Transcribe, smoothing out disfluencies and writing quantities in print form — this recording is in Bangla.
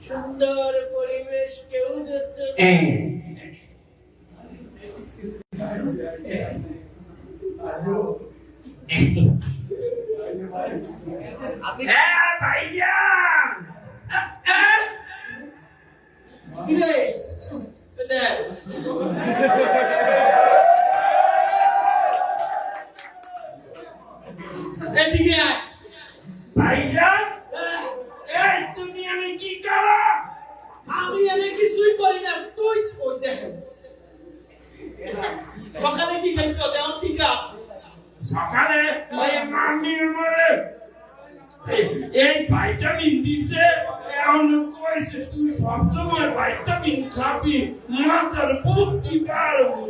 সুন্দর পরিবেশ কেউ দেখতে তুমি আমি কি করো? আমি এনে কিছুই করি না, তুই ওই দেখ সকালে কি খাইছ? দেখ ঠিক আছে সকালে ওই মামির মরে এই ভাইটামিন দিছে, এখন কইছে তুই সবসময় ভাইটামিন খাবি, মাথার বুদ্ধি পারবো।